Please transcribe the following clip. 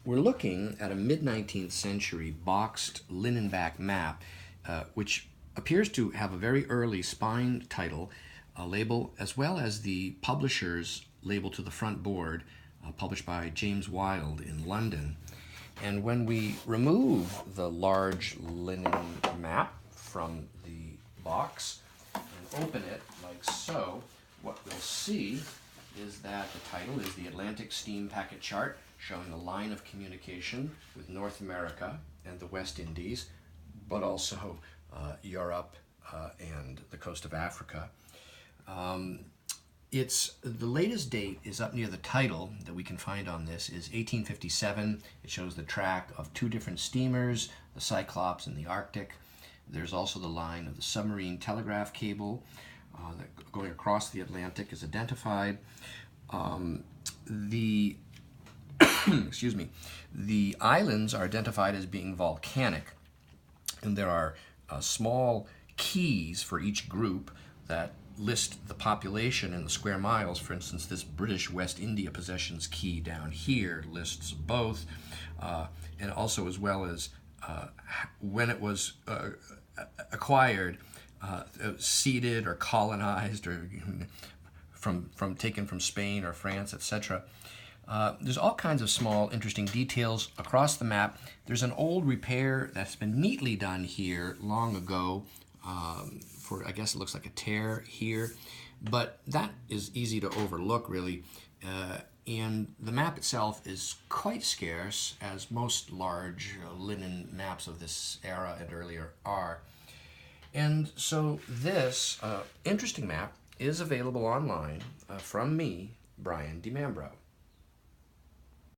We're looking at a mid-19th century boxed linen-back map, which appears to have a very early spine title, label, as well as the publisher's label to the front board, published by James Wyld in London. And when we remove the large linen map from the box and open it like so, what we'll see is that the title is the Atlantic Steam Packet Chart, showing the line of communication with North America and the West Indies, but also Europe and the coast of Africa. The latest date is up near the title that we can find on this is 1857. It shows the track of two different steamers, the Cyclops and the Arctic. There's also the line of the submarine telegraph cable that going across the Atlantic is identified. Excuse me, the islands are identified as being volcanic, and there are small keys for each group that list the population in the square miles. For instance, this British West India possessions key down here lists both, and also as well as when it was acquired, seeded or colonized, or taken from Spain or France, etc. There's all kinds of small, interesting details across the map. There's an old repair that's been neatly done here long ago for, I guess it looks like a tear here, but that is easy to overlook, really. And the map itself is quite scarce, as most large linen maps of this era and earlier are. And so this interesting map is available online from me, Brian DiMambro.